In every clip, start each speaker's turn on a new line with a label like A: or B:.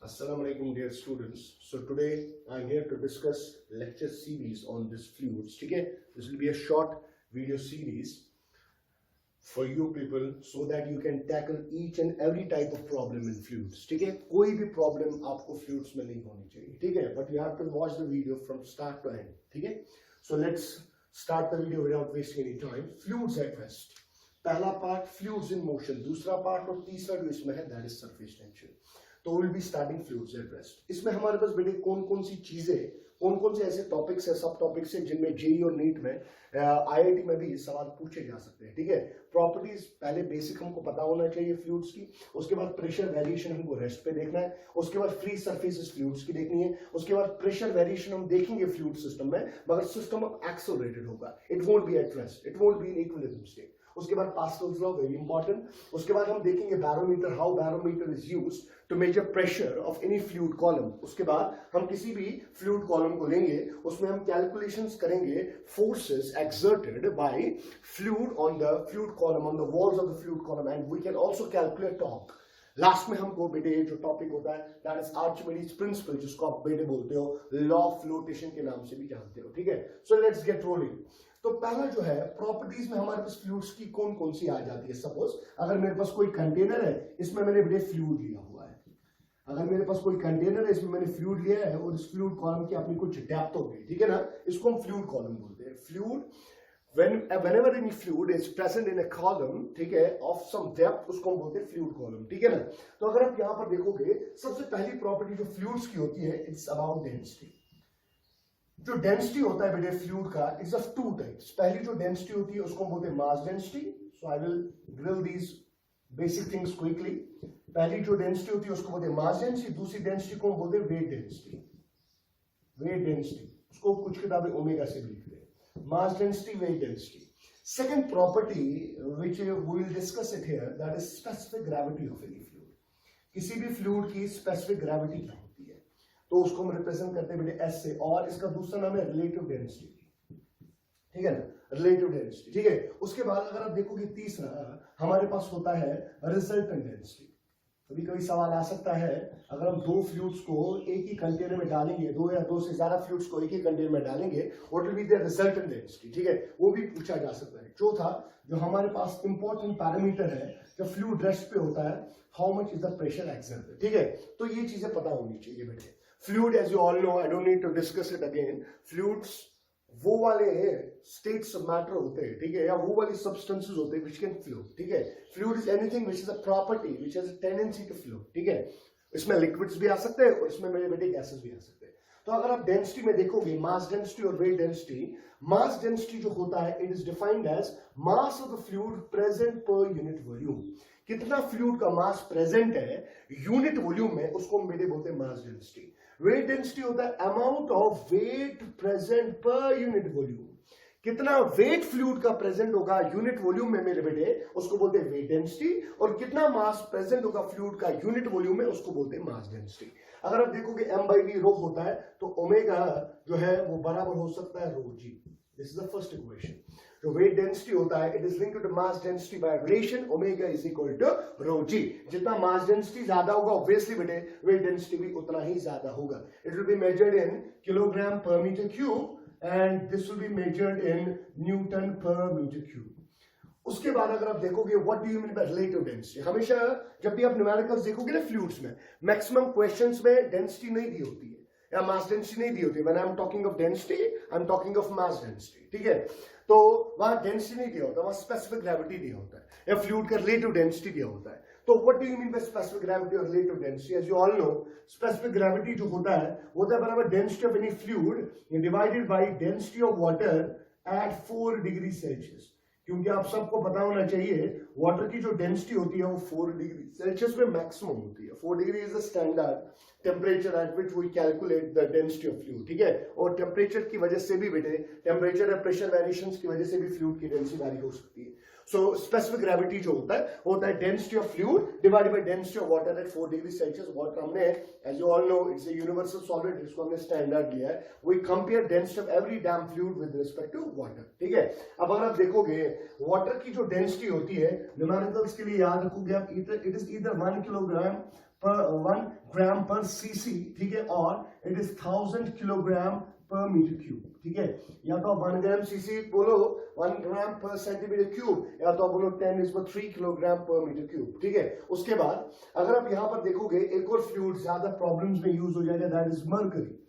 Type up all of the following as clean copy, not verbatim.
A: Assalamu alaikum dear students. So today I'm here to discuss lecture series on this fluids. ठीक है, this will be a short video series for you people so that you can tackle each and every type of problem in fluids. ठीक है, कोई भी problem आपको fluids में नहीं होनी चाहिए. ठीक है, but you have to watch the video from start to end. ठीक है, so let's start the video without wasting any time. Fluids at rest. पहला पार्ट फ्लूइड्स इन मोशन, दूसरा पार्ट और तीसरा जो इसमें है दैट इज सरफेस टेंशन. तो will be starting fluids at rest. इसमें हमारे पास बेटे कौन कौन सी चीजें, कौन कौन से ऐसे टॉपिक्स है, सब टॉपिक्स है जिनमें जेई और नीट में आईआईटी में भी सवाल पूछे जा सकते हैं. ठीक है, प्रॉपर्टीज पहले बेसिक हमको पता होना चाहिए फ्लूइड्स की. उसके बाद प्रेशर वेरिएशन हमको रेस्ट पे देखना है. उसके बाद फ्री सरफेसेस फ्लूइड्स की देखनी है. उसके बाद प्रेशर वेरिएशन हम देखेंगे फ्लूइड सिस्टम में, मगर सिस्टम अब एक्सेलरेटेड होगा. It won't be at rest, it won't be in equilibrium state. उसके बाद पास्कल्स लॉ, वेरी इंपॉर्टेंट. उसके बाद हम देखेंगे barometer, how barometer is used to measure pressure of any fluid column. उसके बाद हम किसी भी फ्लूइड कॉलम को लेंगे, उसमें हम कैलकुलेशंस करेंगे forces exerted by fluid on the fluid column, on the walls of the fluid column, and we can also calculate torque. Last में हमको बेटे जो टॉपिक होता है दैट इज आर्चिमेडीज प्रिंसिपल, जिसको आप बेटे बोलते हो, लॉ ऑफ फ्लोटेशन के नाम से भी जानते हो. ठीक है, सो लेट्स गेट रोलिंग. तो पहला जो है प्रॉपर्टीज में हमारे पास फ्लूइड्स की कौन कौन सी आ जाती है. सपोज अगर मेरे पास कोई कंटेनर है, इसमें मैंने बेटे फ्लूइड लिया हुआ है. अगर मेरे पास कोई कंटेनर है, इसमें मैंने फ्लूइड लिया है और इस फ्लूइड कॉलम की अपनी कुछ डेप्थ हो गई. ठीक है ना, इसको हम फ्लूइड कॉलम बोलते हैं. Fluid whenever any fluid is present in a column, ठीक है, of some depth, उसको हम बोलते हैं फ्लूइड कॉलम. ठीक है ना. तो अगर आप यहां पर देखोगे, सबसे पहली प्रॉपर्टी जो फ्लूइड्स की होती है, इट्स अबाउट डेंसिटी. जो डेंसिटी होता है बेटे फ्लूइड का, इट्स ऑफ टू टाइप्स. पहली जो डेंसिटी होती है उसको हम बोलते हैं mass density. So I will drill these basic things quickly. पहली जो डेंसिटी होती है उसको बोलते हैं मास डेंसिटी. दूसरी डेंसिटी को हम बोलते हैं वेट डेंसिटी. वेट डेंसिटी उसको कुछ किताबें ओमेगा से भी लिखते हैं. Mass density, weight density. Second property which we will discuss it here, that is specific gravity of any fluid. किसी भी फ्लूइड की स्पेसिफिक ग्रेविटी क्या होती है, तो उसको हम रिप्रेजेंट करते हैं बेटे एस से, और इसका दूसरा नाम है रिलेटिव डेंसिटी. ठीक है ना, रिलेटिव डेंसिटी. ठीक है, उसके बाद अगर आप देखोगे तीसरा हमारे पास होता है रिजल्टेंट डेंसिटी. कभी कभी सवाल आ सकता है, अगर हम दो फ्लूइड्स को एक ही कंटेनर में डालेंगे, दो या दो से ज्यादा फ्लूइड्स को एक ही कंटेनर में डालेंगे, what will be the resultant density. ठीक है, वो भी पूछा जा सकता है. चौथा जो हमारे पास इंपॉर्टेंट पैरामीटर है जब फ्लूइड रेस्ट पे होता है, how much is the pressure exerted. ठीक है, तो ये चीजें पता होनी चाहिए बेटे. Fluid as you all know, I don't need to discuss it again. Fluids वो वाले स्टेट्स ऑफ मैटर होते हैं, ठीक है, या वो वाली सब्सटेंसेस होते हैं व्हिच कैन फ्लो. ठीक है, fluid is anything which is a property which has a tendency to flow. ठीक है, इसमें लिक्विड्स भी आ सकते हैं और इसमें मेरे बेटे गैसेस भी आ सकते हैं. तो अगर आप डेंसिटी में देखोगे, मास डेंसिटी और वेट डेंसिटी, मास डेंसिटी जो होता है it is defined as mass of the fluid present per unit volume. कितना फ्लूइड का मास प्रेजेंट है यूनिट वॉल्यूम में, उसको हम बेटे बोलते हैं मास डेंसिटी. वेट डेंसिटी होता है amount of weight present per unit volume. कितना वेट फ्लूइड का प्रेजेंट होगा यूनिट वॉल्यूम में मेरे बेटे, उसको बोलते हैं वेट डेंसिटी. और कितना मास प्रेजेंट होगा फ्लूइड का यूनिट वॉल्यूम में, उसको बोलते हैं मास डेंसिटी. अगर आप देखोगे m/v रो होता है, तो ओमेगा जो है वो बराबर हो सकता है rho g. This is the first equation. जो वेट डेंसिटी होता है it is linked to mass density by relation omega is equal to rho g. जितना मास डेंसिटी ज्यादा होगा ऑब्वियसली बेटे वेट डेंसिटी भी उतना ही ज्यादा होगा. It will be measured in kilogram per metre cube and this will be measured in Newton per meter cube. उसके बाद अगर आप देखोगे what do you mean by relative density, हमेशा जब भी आप न्यूमेरिकल्स देखोगे ना फ्लूइड्स में, मैक्सिमम क्वेश्चंस में डेंसिटी नहीं दी होती है या मास डेंसिटी नहीं दी होती है. When I'm talking of density, I'm talking of mass density. ठीक है, तो वहां डेंसिटी नहीं दिया होता, वहां स्पेसिफिक ग्रेविटी दिया होता है, या फ्लूइड का रिलेटिव डेंसिटी दिया होता है. तो what do you mean by specific gravity और relative density. As you all know, specific gravity जो होता है वो होता है बराबर density of any fluid divided by density of water at 4 degree Celsius. क्योंकि आप सबको पता होना चाहिए वाटर की जो डेंसिटी होती है वो 4 डिग्री सेल्सियस में मैक्सिमम होती है. 4 degree is the standard temperature at which we calculate the density of fluid. ठीक है, और टेम्परेचर की वजह से भी बेटे, टेम्परेचर या प्रेशर वेरिएशंस की वजह से भी फ्लूइड की डेंसिटी वैरी हो सकती है. सो स्पेसिफिक ग्रेविटी जो होता है वो होता है density of fluid divided by density of water at 4 degree Celsius. Water हमने as you all know it's a universal solid, इसको हमने स्टैंडर्ड लिया है। We compare density of every dam fluid with respect to water, ठीक है। अब अगर आप देखोगे वाटर की जो डेंसिटी होती है न्यूमेरिकल्स के लिए याद रखोगे आप, इट इज ईदर 1 किलोग्राम पर 1 ग्राम पर सीसी, ठीक है, और it is 1000 kilogram per metre cube, ठीक है। या तो आप 1 ग्राम सीसी बोलो, 1 ग्राम पर सेंटीमीटर क्यूब, या तो आप बोलो 10⁻³ किलोग्राम पर मीटर क्यूब, ठीक है। उसके बाद अगर आप यहां पर देखोगे एक और फ्लूइड ज्यादा प्रॉब्लम्स में यूज हो जाएगा, that is mercury.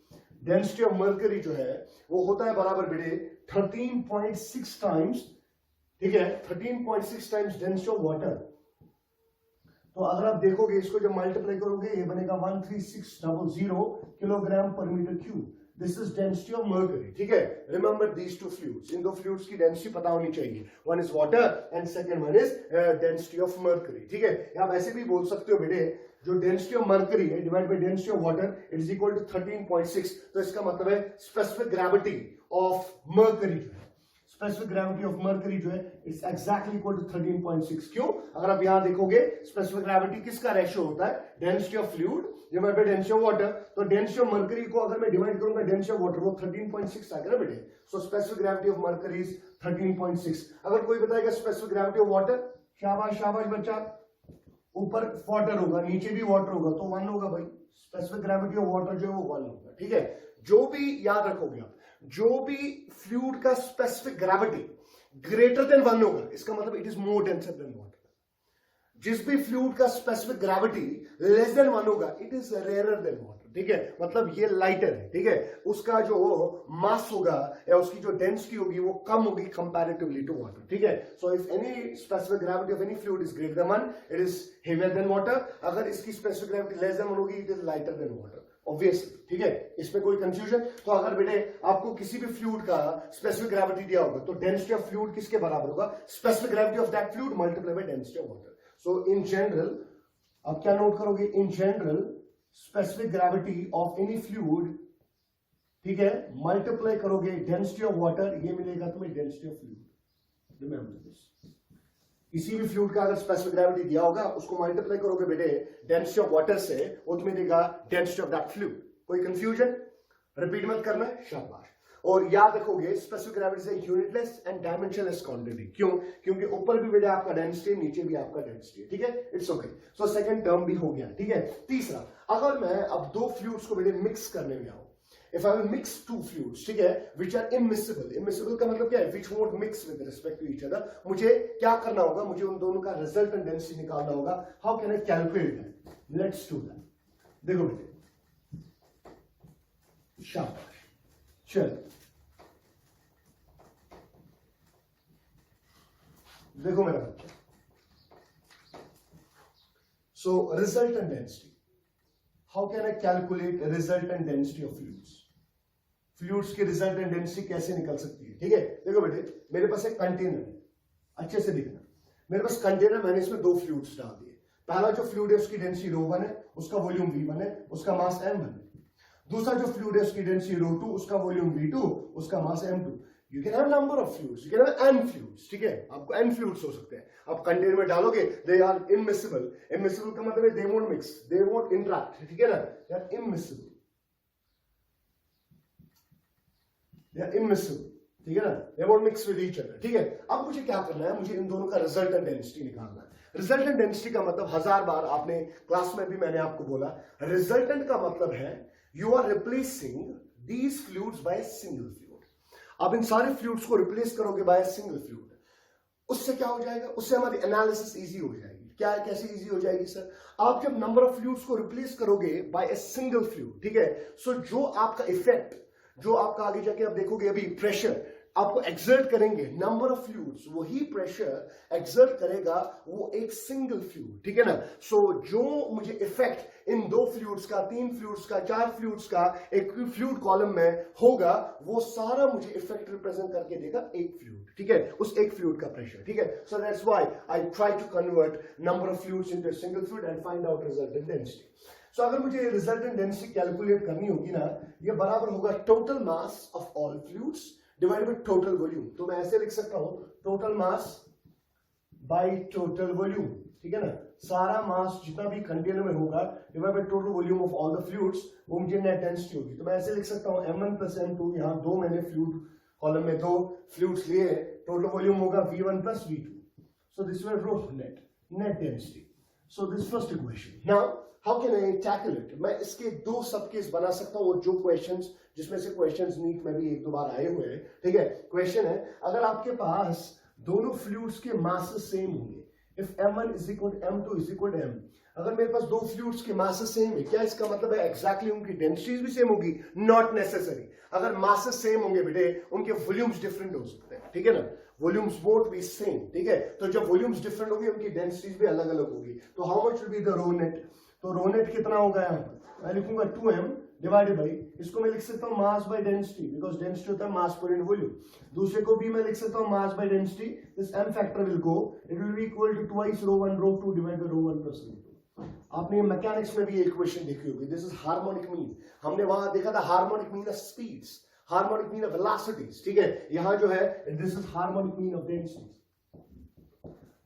A: Density of mercury जो है वो होता है बराबर बेटे 13.6 टाइम्स, ठीक है, 13.6 टाइम्स डेंसिटी ऑफ वाटर। तो अगर आप देखोगे इसको जब मल्टीप्लाई करोगे ये बनेगा 13600 kilogram per metre cube. This is density of mercury, ठीक है। रिमेंबर दीज टू फ्लूइड्स, इन दो फ्लूइड्स की डेंसिटी पता होनी चाहिए, one is water and second one is density of mercury, ठीक है। आप ऐसे भी बोल सकते हो बेटे जो डेंसिटी ऑफ मर्करी है divide by density of water it is equal to 13.6। तो इसका मतलब है स्पेसिफिक ग्रेविटी ऑफ मर्करी जो है, स्पेसिफिक ग्रेविटी ऑफ मर्करी जो है इट्स एग्जैक्टली इक्वल टू 13.6। क्यों? अगर आप यहां देखोगे स्पेसिफिक ग्रेविटी किसका रेशियो होता है, density of fluid divide by density of water. तो डेंसिटी ऑफ मर्करी को अगर मैं डिवाइड करूंगा डेंसिटी ऑफ वाटर वो 13.6 आएगा ना बेटे। So specific gravity of mercury is 13.6। अगर कोई बताएगा स्पेसिफिक ग्रेविटी ऑफ वाटर, शाबाश शाबाश बच्चा, ऊपर वाटर होगा नीचे भी वाटर होगा तो 1 होगा भाई। स्पेसिफिक ग्रेविटी ऑफ वाटर जो है वो 1 होगा, ठीक है। जो भी याद रखोगे आप, जो भी फ्लूइड का स्पेसिफिक ग्रेविटी ग्रेटर देन 1 होगा इसका मतलब it is more denser then water. जिस भी फ्लूइड का स्पेसिफिक ग्रेविटी लेस देन 1 होगा it is rarer than water, ठीक है। मतलब ये लाइटर है, ठीक है, उसका जो मास होगा या उसकी जो डेंसिटी होगी वो कम होगी कंपैरेटिवली टू वाटर, ठीक है। So if any specific gravity of any fluid is greater than 1 it is heavier than water. अगर इसकी स्पेसिफिक ग्रेविटी लेस देन 1 होगी it is lighter than water, obviously, ठीक है। इसमें कोई कंफ्यूजन? तो अगर बेटे आपको किसी भी फ्लूइड का स्पेसिफिक ग्रेविटी दिया होगा तो डेंसिटी ऑफ फ्लूइड किसके बराबर होगा, specific gravity of that fluid multiply by density of water. So in general आप क्या नोट करोगे, in general specific gravity of any fluid, ठीक है, मल्टीप्लाई करोगे डेंसिटी ऑफ वाटर, ये मिलेगा तुम्हें density of fluid. Remember this, किसी भी फ्लूइड का अगर स्पेसिफिक ग्रेविटी दिया होगा उसको मल्टीप्लाई करोगे बेटे डेंसिटी ऑफ वाटर से, वो तुम्हें देगा डेंसिटी ऑफ दैट फ्लूइड। कोई कंफ्यूजन? रिपीट मत करना, शाबाश। और याद रखोगे स्पेसिफिक ग्रेविटी से यूनिटलेस एंड डायमेंशनलेस क्वांटिटी। क्यों? क्योंकि ऊपर भी बेटे आपका डेंसिटी, नीचे भी आपका डेंसिटी, ठीक है। It's okay. So second term भी हो गया, ठीक है। तीसरा, अगर मैं अब दो फ्लूइड्स को बेटे मिक्स करने में आऊं, if I will mix two fluids, ठीक है, which are immiscible, immiscible का मतलब क्या है, which won't mix with respect to each other, मुझे क्या करना होगा, मुझे उन दोनों का resultant density निकालना होगा। How can I calculate that? Let's do that. देखो बेटे, शाबाश, चल देखो मेरा बच्चा। So resultant density, how can I calculate resultant density of fluids? Fluids की रिजल्टेंट डेंसिटी कैसे निकल सकती है, ठीक है। देखो बेटे, मेरे पास एक कंटेनर है, अच्छे से देखना, मेरे पास कंटेनर, मैंने इसमें दो फ्लूइड्स डाल दिए। पहला जो फ्लूइड है उसकी डेंसिटी ρ1 है, उसका वॉल्यूम v1 है, उसका मास m1 है। दूसरा जो फ्लूइड है उसकी डेंसिटी ρ2, उसका वॉल्यूम v2, उसका मास m2। You can have number of fluids, you can have n fluids, ठीक है, आपको n फ्लूइड्स हो सकते हैं। आप कंटेनर में डालोगे, दे आर इमिसिबल। इमिसिबल का मतलब है they won't mix, they won't interact, ठीक है ना, they are immiscible, they are immiscible, ठीक है ना, they won't mix with each other, ठीक है। अब मुझे क्या करना है, मुझे इन दोनों का रिजल्टेंट डेंसिटी निकालना है। रिजल्टेंट डेंसिटी का मतलब 1000 बार आपने क्लास में भी मैंने आपको बोला, रिजल्टेंट का मतलब है you are replacing these fluids by single fluid. आप इन सारे फ्लूइड्स को रिप्लेस करोगे बाय सिंगल फ्लूइड, उससे क्या हो जाएगा, उससे हमारी एनालिसिस इजी हो जाएगी। क्या, कैसे इजी हो जाएगी सर? आप जब नंबर ऑफ फ्लूइड्स को रिप्लेस करोगे बाय ए सिंगल फ्लूइड, ठीक है, सो जो आपका इफेक्ट, जो आपका आगे जाके आप देखोगे अभी प्रेशर आपको एक्सर्ट करेंगे नंबर ऑफ फ्लूइड्स, वही प्रेशर एक्सर्ट करेगा वो एक सिंगल फ्लूइड, ठीक है ना। सो जो मुझे इफेक्ट इन दो फ्लूइड्स का, 3 फ्लूइड्स का, 4 फ्लूइड्स का एक फ्लूइड कॉलम में होगा, वो सारा मुझे इफेक्ट रिप्रेजेंट करके देगा एक फ्लूइड, ठीक है, उस एक फ्लूइड का प्रेशर, ठीक है। So that's why I try to convert number of fluids into a single fluid and find out resultant density. So अगर मुझे रिजल्टेंट डेंसिटी कैलकुलेट करनी होगी ना, ये बराबर होगा total mass of all fluids divided by total volume. तो मैं ऐसे लिख सकता हूं, total mass by total volume, ठीक है ना, सारा मास जितना भी कंटेनर में होगा divide by total volume of all the fluids, वो मुझे नेट डेंसिटी होगी। तो मैं ऐसे लिख सकता हूँ m1 प्लस m2, यहाँ दो मैंने फ्लूइड कॉलम में दो फ्लूइड्स लिए, टोटल वॉल्यूम होगा v1 plus v2, so this will rho net density. So this first equation. Now how can I tackle it? मैं इसके दो सब केस बना सकता हूँ, और जो क्वेश्चंस जिसमें से क्वेश्चंस नीट में भी एक दो बार आए हुए हैं, ठीक है। क्वेश्चन है, अगर आपके पास दोनों फ्लूइड्स के मासेस सेम होंगे, if m1 is equal to m2 is equal to m, अगर मेरे पास दो फ्लूइड्स के मासेस सेम है, क्या इसका मतलब है एग्जैक्टली उनकी डेंसिटीज भी सेम होगी? Not necessary. अगर मासेस सेम होंगे बेटे, उनके वॉल्यूम्स डिफरेंट हो सकते हैं, ठीक है ना, वॉल्यूम्स वोंट बी सेम, ठीक है। तो जब वॉल्यूम्स डिफरेंट होंगे, उनकी डेंसिटीज भी अलग अलग होगी। तो how much will be the rho net? तो रो नेट कितना होगा यहाँ पर? मैं लिखूंगा 2m डिवाइडेड बाई, इसको मैं लिख सकता हूँ mass by density, because density होता है मास पर यूनिट वॉल्यूम। दूसरे को भी मैं लिख सकता हूँ mass by density, this m factor will go, it will be equal to twice rho one rho two divided by rho one plus rho two. आपने मैकेनिक्स में भी ये इक्वेशन देखी होगी, दिस इज हार्मोनिक मीन। हमने वहां देखा था harmonic mean of speeds, harmonic mean of velocities, ठीक है। यहाँ जो है this is harmonic mean of densities,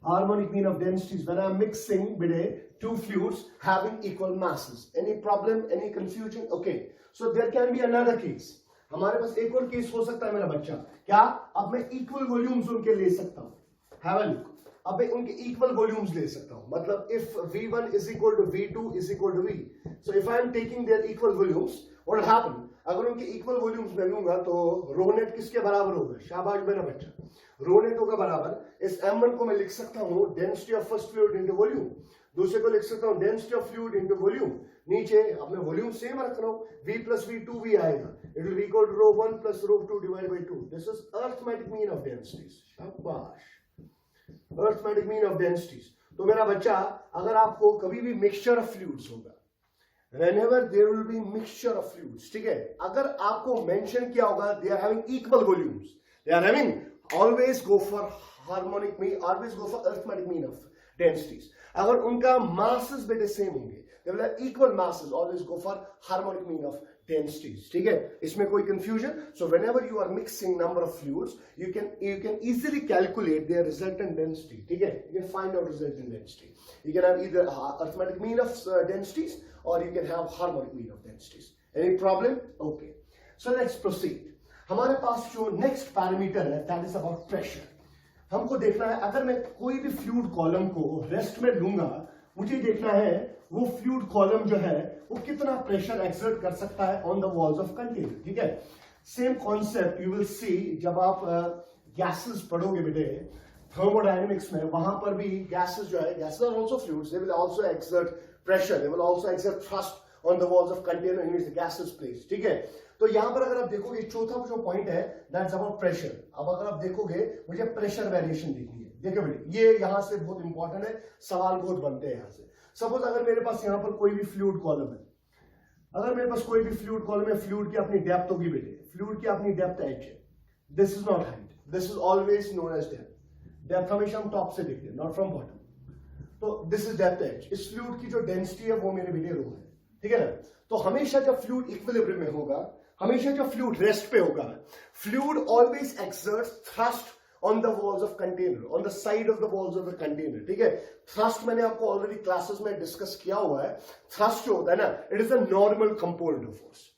A: harmonic mean of densities when I am mixing with two fluids having equal masses. Any problem? Any confusion? Okay. So there can be another case. हमारे पास एक और case हो सकता है मेरा बच्चा, क्या? अब मैं equal volumes उनके ले सकता हूँ। Have a look. अब मैं उनके equal volumes ले सकता हूँ। मतलब if V1 is equal to V2 is equal to V. So if I am taking their equal volumes, what will happen? अगर उनके इक्वल वॉल्यूम्स में लूंगा तो रो नेट किसके बराबर होगा? शाबाश मेरा बच्चा, रो नेट होगा बराबर, इस m1 को मैं लिख सकता हूँ density of first fluid into volume, दूसरे को लिख सकता हूँ density of fluid into volume. नीचे अपने वॉल्यूम सेम रख रहा हूँ, v प्लस v2 भी आएगा, it will be equal to rho one plus rho two divide by 2। This is arithmetic mean of densities. शाबाश, अरिथमेटिक मीन ऑफ डेंसिटीज। तो मेरा बच्चा, अगर आपको कभी भी मिक्सचर ऑफ फ्लूइड्स होगा, whenever there will be mixture of fluids, ठीक है, अगर आपको मेंशन किया होगा they are having equal volumes, they are having, always go for harmonic mean, always go for arithmetic mean of densities। अगर उनका masses बेटे सेम होंगे, they will have equal masses, always go for harmonic mean of densities, ठीक है। इसमें कोई confusion? So whenever you are mixing number of fluids, you can easily calculate their resultant density, ठीक है, you can find out resultant density। You can have either arithmetic mean of densities, or you can have harmonic mean of densities. Any problem? Okay. So let's proceed. हमारे पास जो next parameter है, that is about pressure. हमको देखना है, अगर मैं कोई भी फ्लूइड कॉलम को रेस्ट में लूंगा, मुझे देखना है वो फ्लूइड कॉलम जो है वो कितना प्रेशर एक्सर्ट कर सकता है on the walls of container, ठीक है। Same concept you will see जब आप गैसेस पढ़ोगे बेटे थर्मोडायनेमिक्स में, वहां पर भी गैसेस जो है, gases are also fluids, they will also exert pressure, they will also exert thrust on the walls of container in which the gas is placed, ठीक है। तो यहाँ पर अगर आप देखोगे चौथा जो पॉइंट है, that's about pressure। अब अगर आप देखोगे, मुझे प्रेशर वेरिएशन देखनी है, देखो बेटे ये यहाँ से बहुत इंपॉर्टेंट है, सवाल बहुत बनते हैं यहाँ से। सपोज अगर मेरे पास यहाँ पर कोई भी फ्लूइड कॉलम है, अगर मेरे पास कोई भी फ्लूइड कॉलम है, फ्लूइड की अपनी डेप्थ होगी बेटे, फ्लूइड की अपनी डेप्थ h है, this is not height, this is always known as depth. Depth हमेशा हम टॉप से देखते हैं, नॉट फ्रॉम बॉटम। तो दिस इज डेप्थ h। इस फ्लूइड की जो डेंसिटी है वो मेरे बेटे रो है, ठीक है ना। तो हमेशा जब फ्लूइड इक्विलिब्रियम में होगा, हमेशा जब फ्लूइड रेस्ट पे होगा, fluid always exerts thrust on the walls of container, on the side of the walls of the container, ठीक है। थ्रस्ट मैंने आपको ऑलरेडी क्लासेस में डिस्कस किया हुआ है। थ्रस्ट जो होता है ना, it is a normal component of force.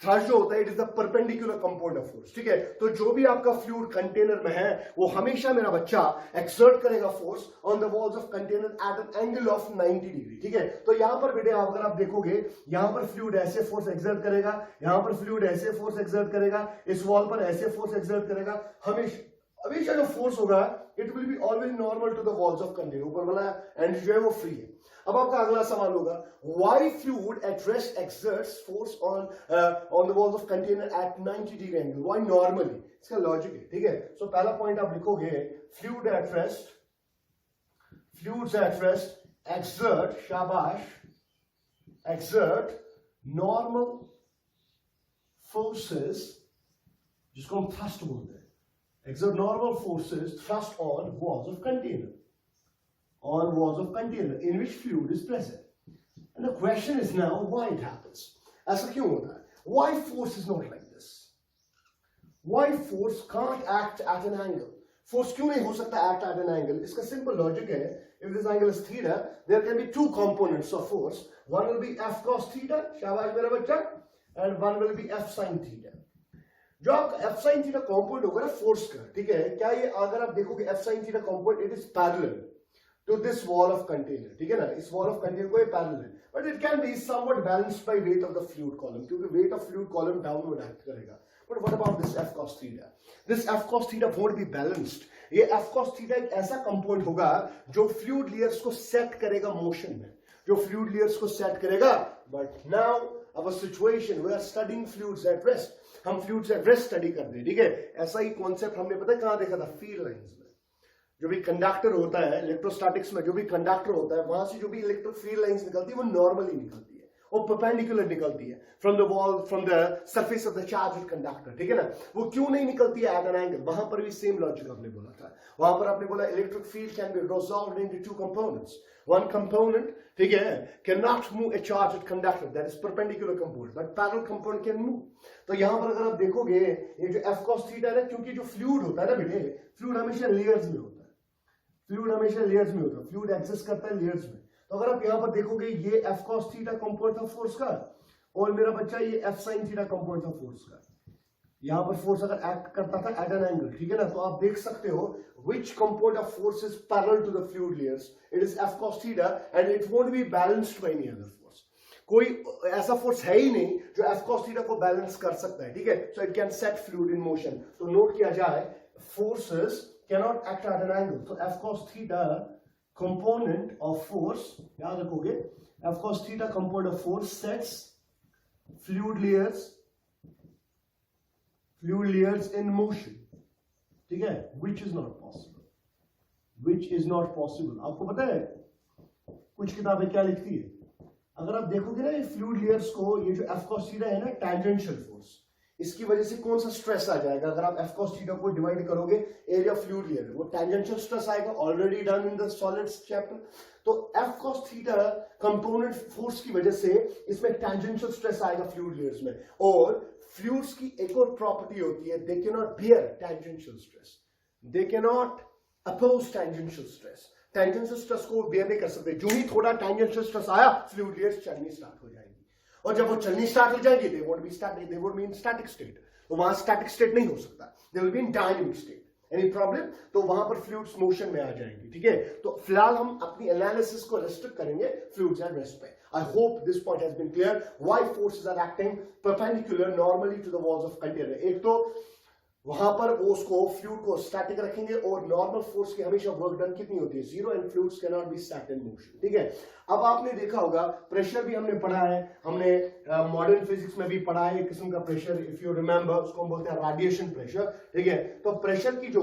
A: Thrust जो होता है, it is the perpendicular component of force, ठीक है। तो जो भी आपका फ्लूइड कंटेनर में है, वो हमेशा मेरा बच्चा एक्सर्ट करेगा force on the walls of container at an angle of 90 degree, ठीक है। तो यहां पर बेटे अगर आप देखोगे, यहां पर फ्लूइड ऐसे फोर्स एक्सर्ट करेगा, यहां पर फ्लूइड ऐसे फोर्स एक्सर्ट करेगा, इस वॉल पर ऐसे फोर्स एक्सर्ट करेगा, हमेशा जो फोर्स होगा it will be always normal to the walls of container, ऊपर वाला एंड जो है वो फ्री है। अब आपका अगला सवाल होगा, why fluid at rest exerts force on the walls of container at 90 degree angle? Why normally? इसका लॉजिक है, ठीक है। सो पहला पॉइंट आप लिखोगे, fluids at rest exert, शाबाश, exert normal forces, जिसको हम thrust बोलते हैं, exert normal forces thrust on walls of container, on walls of container in which fluid is present. And the question is now, why it happens? ऐसा क्यों होता है? Why force is not like this? Why force can't act at an angle? Force क्यों नहीं हो सकता act at an angle? इसका simple logic है, if this angle is theta there can be two components of force, one will be F cos theta, शाबाश मेरा बच्चा, and one will be F sin theta. जो आपका F sin theta component होगा ना force का, ठीक है, क्या ये अगर आप देखोगे F sin theta component it is parallel to this wall of container, ठीक है ना, इस वॉल ऑफ कंटेनर को ये पैरेलल है, but it can be somewhat balanced by weight of the fluid column, क्योंकि weight of fluid column downward act करेगा। But what about this f cos theta? This f cos theta won't be balanced. ये f cos theta एक ऐसा component होगा जो fluid layers को set करेगा motion में, जो फ्लूइड लेयर्स को सेट करेगा। But now our situation we are studying fluids at rest, हम फ्लूइड्स एट रेस्ट स्टडी करते हैं, ठीक है। ऐसा ही कॉन्सेप्ट हमने पता है कहां देखा था? फील्ड लाइंस में। जो भी कंडक्टर होता है इलेक्ट्रोस्टैटिक्स में, जो भी कंडक्टर होता है वहां से जो भी इलेक्ट्रिक फील्ड लाइंस निकलती है वो नॉर्मली निकलती है और परपेंडिकुलर निकलती है from the wall, from the surface of the charged conductor, ठीक है ना। वो क्यों नहीं निकलती है एट एन एंगल? वहां पर भी सेम लॉजिक आपने बोला था, वहां पर आपने बोला electric field can be resolved into two components, one component, ठीक है, can not move A charged conductor, that is perpendicular component, but parallel component can move. तो यहां पर अगर आप देखोगे ये जो f cos थीटा है, क्योंकि जो फ्लूइड होता है ना बेटे, फ्लूइड हमेशा लेयर्स में होता है, फ्लूइड हमेशा लेयर्स में होता है, फ्लूइड एग्जिस्ट करता है लेयर्स में। तो अगर आप यहां पर देखोगे ये f cos थीटा कंपोनेंट था फोर्स का, और मेरा बच्चा ये f sin थीटा कंपोनेंट था फोर्स का। यहां पर फोर्स अगर एक्ट करता था एट एन एंगल, ठीक है ना, तो आप देख सकते हो which component of force is parallel to the fluid layers, it is f cos theta and it won't be balanced by any other force। कोई ऐसा फोर्स है ही नहीं जो f cos theta को बैलेंस कर सकता है, ठीक है। so it can set fluid in motion। तो नोट किया जाए forces cannot act at an angle, so f cos theta component of force, याद रखोगे, f cos theta component of force sets fluid layers in motion, ठीक है, which is not possible। आपको पता है कुछ किताबें क्या लिखती है? अगर आप देखोगे ना ये फ्लूइड लेयर्स को, ये जो f cos theta है ना, टेंजेंशियल फोर्स, इसकी वजह से कौन सा स्ट्रेस आ जाएगा? अगर आप f cos थीटा को डिवाइड करोगे एरिया फ्लूइड लेयर, वो टेंजेंशियल स्ट्रेस आएगा, already done in the solids chapter. तो f cos theta component force की वजह से इसमें टेंजेंशियल स्ट्रेस आएगा फ्लूइड लेयर्स में। और फ्लूइड्स की एक और प्रॉपर्टी होती है, they can not bear tangential stress, they can not oppose tangential stress. Tangential stress को बियर नहीं कर सकते। जो ही थोड़ा टेंजेंशियल स्ट्रेस आया, फ्लूइड लेयर्स चलनी स्टार्ट हो जाएगी, और जब वो चलनी स्टार्ट हो जाएगी they won't be in static state। तो वहां स्टैटिक स्टेट नहीं हो सकता, they will be in dynamic state। Any problem? तो वहां पर फ्लूइड्स मोशन में आ जाएंगी, ठीक है। तो फिलहाल हम अपनी एनालिसिस को रेस्ट्रिक्ट करेंगे फ्लूइड्स एट रेस्ट पे। I hope this point has been clear, why forces are acting perpendicular normally to the walls of container. एक तो वहां पर वो उसको फ्लूइड को स्टैटिक रखेंगे, और नॉर्मल फोर्स की हमेशा वर्क डन कितनी होती है? 0, and fluids can not be set in motion, ठीक है। अब आपने देखा होगा प्रेशर भी हमने पढ़ा है, हमने मॉडर्न फिजिक्स में भी पढ़ा है एक किस्म का प्रेशर, इफ यू रिमेंबर, उसको हम बोलते हैं रेडिएशन प्रेशर, ठीक है। तो प्रेशर की जो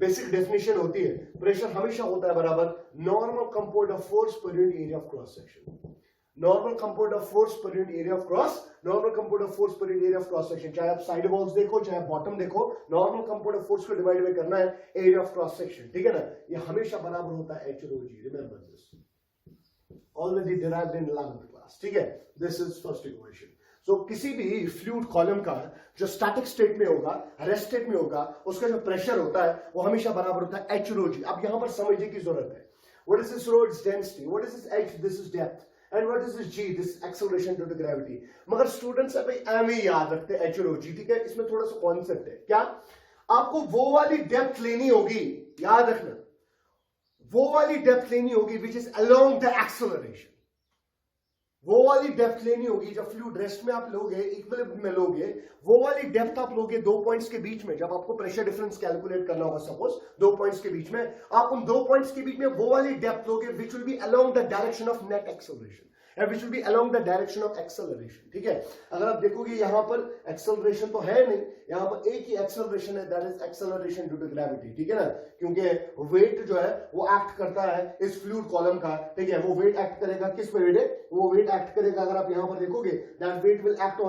A: बेसिक डेफिनेशन होती है, प्रेशर हमेशा होता है बराबर normal component of force per unit area of cross section, normal component of force per unit area of cross, normal component of force per unit area of cross section. चाहे आप side walls देखो, चाहे bottom देखो, normal component of force को divide में करना है area of cross section, ठीक है ना। ये हमेशा बराबर होता है h rho g, remember this, already derived in 11th class, ठीक है। This is first equation. So किसी भी फ्लूइड कॉलम का जो स्टैटिक स्टेट में होगा, रेस्ट स्टेट में होगा, उसका जो प्रेशर होता है वो हमेशा बराबर होता है h rho g। अब यहां पर समझने की जरूरत है, what is this rho? Its density, what is this h? This is depth, and what is this g? This acceleration due to gravity। मगर स्टूडेंट्स अभी एम याद रखते हैं h rho g, ठीक है। इसमें थोड़ा सा कॉन्सेप्ट है, क्या आपको वो वाली डेप्थ लेनी होगी, याद रखना, वो वाली डेप्थ लेनी होगी which is along the acceleration, वो वाली डेप्थ लेनी होगी जब फ्लूइड रेस्ट में आप लोगे, इक्विलिब्रियम में लोगे, वो वाली डेप्थ आप लोगे दो पॉइंट्स के बीच में। जब आपको प्रेशर डिफरेंस कैलकुलेट करना होगा, सपोज दो पॉइंट्स के बीच में, आप उन दो पॉइंट्स के बीच में वो वाली डेप्थ लोगे which will be along the direction of net acceleration, and which will be along the direction of acceleration, ठीक है। अगर आप देखोगे यहां पर एक्सेलरेशन तो है नहीं, यहां पर एक ही एक्सेलरेशन है, that is acceleration due to gravity, ठीक है ना, क्योंकि वेट जो है वो एक्ट करता है इस फ्लूइड कॉलम का, ठीक है। वो वेट एक्ट करेगा किस पे बेटे? वो वेट एक्ट करेगा, अगर आप यहां पर देखोगे, that weight will act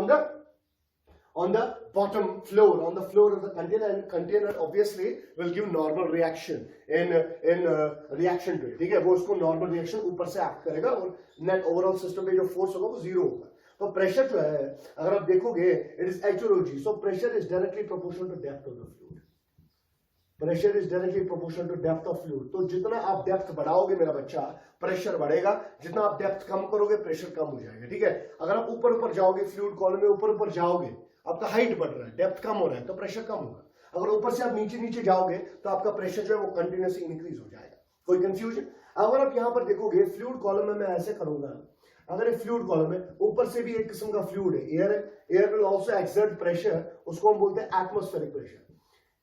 A: on the bottom floor, on the floor of the container, and container obviously will give normal reaction in reaction to it, ठीक है। वो उसको normal reaction ऊपर से एक्ट करेगा, और net overall system पे जो force होगा वो zero होगा। तो प्रेशर जो है अगर आप देखोगे, it is h rho g, so pressure is directly proportional to depth of the fluid। Pressure is directly proportional to depth of fluid. तो जितना आप डेप्थ बढ़ाओगे मेरा बच्चा, प्रेशर बढ़ेगा, जितना आप डेप्थ कम करोगे प्रेशर कम हो जाएगा। ठीक है, अगर आप ऊपर ऊपर जाओगे फ्लूइड कॉलम में, ऊपर ऊपर जाओगे, आपका हाइट बढ़ रहा है, डेप्थ कम हो रहा है, तो प्रेशर कम होगा। अगर ऊपर से आप नीचे नीचे जाओगे तो आपका प्रेशर जो है वो कंटिन्यूसली इंक्रीज हो जाएगा। कोई कंफ्यूजन? अगर आप यहां पर देखोगे फ्लूइड कॉलम में मैं ऐसे करूंगा, अगर एक फ्लूइड कॉलम है, ऊपर से भी एक किस्म का फ्लूइड है, एयर है, air will also exert pressure, उसको हम बोलते हैं एटमॉस्फेरिक प्रेशर।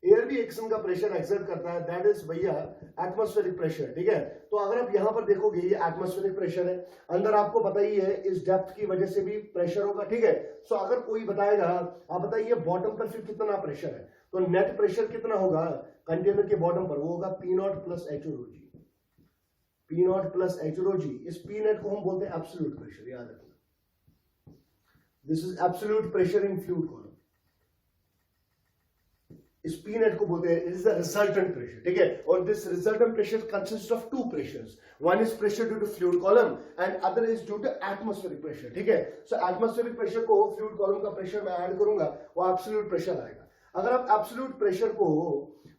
A: एयर भी एक किस्म का प्रेशर एक्सर्ट करता है, दैट इज भैया एटमॉस्फेरिक प्रेशर। ठीक है, तो अगर आप यहां पर देखोगे ये एटमॉस्फेरिक प्रेशर है, अंदर आपको पता ही है इस डेप्थ की वजह से भी प्रेशर होगा। ठीक है, सो अगर कोई बताएगा, आप बताइए बॉटम पर फिर कितना प्रेशर है, तो नेट प्रेशर कितना होगा कंटेनर के बॉटम पर, वो होगा P nought plus h o g. P nought plus h o g, इस P नेट को हम बोलते हैं एब्सोल्यूट प्रेशर, याद रखना। This is absolute pressure in fluid column. इस P नेट को बोलते हैं, it is the resultant pressure. ठीक है, और this resultant pressure consist of two pressures, one is pressure due to fluid column and other is due to atmospheric pressure. ठीक है, so atmospheric pressure को fluid column का pressure में add करूंगा, वो एब्सोल्यूट प्रेशर आएगा। अगर आप एब्सोल्यूट प्रेशर को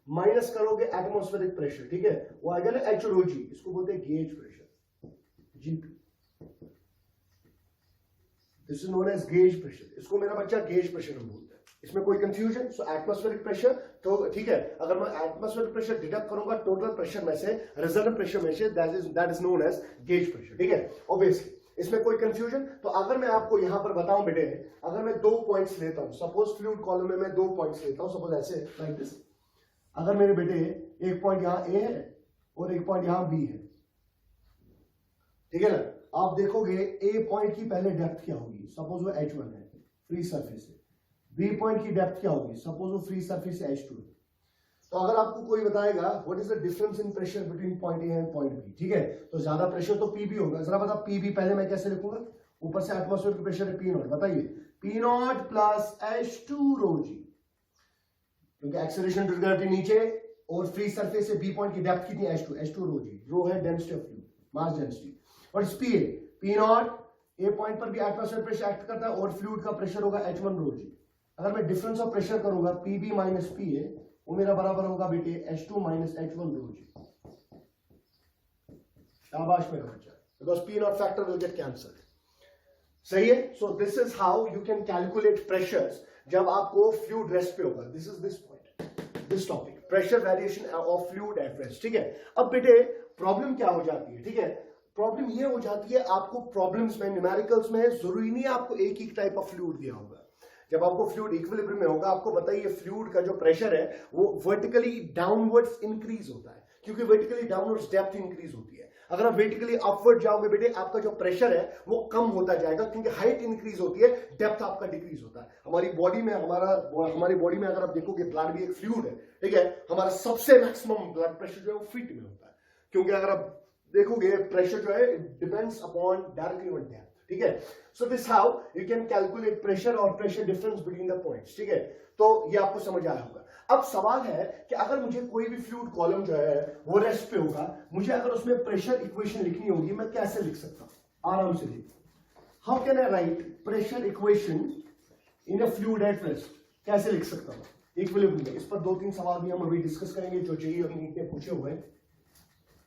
A: माइनस करोगे एटमॉस्फेरिक प्रेशर, ठीक है, वो आएगा ना एचओजी, इसको बोलते हैं gauge pressure, GP. This is known as gauge pressure, इसको मेरा बच्चा गेज प्रेशर हम बोलते हैं। इसमें कोई कंफ्यूजन? सो एटमॉस्फेरिक प्रेशर, तो ठीक है, अगर मैं एटमॉस्फेरिक प्रेशर डिडक्ट करूंगा टोटल प्रेशर में से, रिजल्टेंट प्रेशर में से, that is known as gauge pressure. ठीक है, ऑब्वियसली इसमें कोई कंफ्यूजन? तो अगर मैं आपको यहां पर बताऊं बेटे, अगर मैं 2 पॉइंट्स लेता हूं, सपोज फ्लूइड कॉलम में मैं 2 पॉइंट्स लेता हूं, सपोज ऐसे लाइक दिस, अगर मेरे बेटे एक पॉइंट यहां ए है और एक पॉइंट यहां बी है, ठीक है ना, आप देखोगे ए पॉइंट की पहले डेप्थ क्या होगी, सपोज वो H1 है फ्री सरफेस से, बी पॉइंट की डेप्थ क्या होगी, सपोज वो फ्री सरफेस से H2 है। तो अगर आपको कोई बताएगा what is the difference in pressure between point A and point B, ठीक है, तो ज्यादा प्रेशर तो पी बी होगा। जरा बता पी बी पहले मैं कैसे लिखूंगा, ऊपर से एटमॉस्फेरिक प्रेशर है P नॉट, बताइए P nought plus H2 rho g, क्योंकि एक्सेलरेशन ड्यू टू ग्रेविटी नीचे और फ्री सरफेस से बी पॉइंट की डेप्थ कितनी है H2 रो जी, रो है density of fluid, mass density, और p a, P nought a point पर भी एटमॉस्फेरिक प्रेशर एक्ट करता है और फ्लूइड का प्रेशर होगा H1 रो जी। अगर मैं डिफरेंस ऑफ प्रेशर करूंगा PB माइनस PA, वो मेरा बराबर होगा बेटे H2 माइनस H1 रो जी। शाबाश मेरा बच्चा, because P not factor will get cancelled. सही है, so this is how you can calculate pressures जब आपको फ्लूइड रेस्ट पे होगा। This is this point, this topic, pressure variation of fluid at rest. ठीक है, अब बेटे प्रॉब्लम क्या हो जाती है, ठीक है, प्रॉब्लम ये हो जाती है, आपको प्रॉब्लम्स में, न्यूमेरिकल्स में जरूरी नहीं है आपको एक ही टाइप ऑफ फ्लूइड दिया होगा। जब आपको फ्लूइड इक्विलिब्रियम में होगा, आपको बताइए फ्लूइड का जो प्रेशर है वो वर्टिकली डाउनवर्ड्स इंक्रीज होता है, क्योंकि वर्टिकली डाउनवर्ड्स डेप्थ इंक्रीज होती है। अगर आप वर्टिकली अपवर्ड जाओगे बेटे, आपका जो प्रेशर है वो कम होता जाएगा, क्योंकि हाइट इंक्रीज होती है, डेप्थ आपका डिक्रीज होता है। हमारी बॉडी में हमारी बॉडी में अगर आप देखोगे, ब्लड भी एक फ्लूइड है, ठीक है, हमारा सबसे मैक्सिमम ब्लड प्रेशर जो है वो फीट में होता है, क्योंकि अगर आप देखोगे प्रेशर जो है depends upon directly on depth. ठीक है, so this how you can calculate pressure और pressure difference between the points. ठीक है, तो ये आपको समझ आया होगा। अब सवाल है कि अगर मुझे कोई भी फ्लूइड कॉलम जो है वो रेस्ट पे होगा, मुझे अगर उसमें प्रेशर इक्वेशन लिखनी होगी, मैं कैसे लिख सकता हूं, आराम से देखो। How can I right pressure equation in a fluid at rest, कैसे लिख सकता हूं इक्विलिब्रियम में। इस पर 2-3 सवाल भी हम अभी डिस्कस करेंगे जो चाहिए और नीट ने पूछे हुए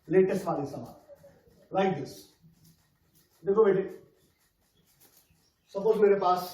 A: लेटेस्ट वाले सवाल। लाइक दिस, देखो बेटे, सपोज मेरे पास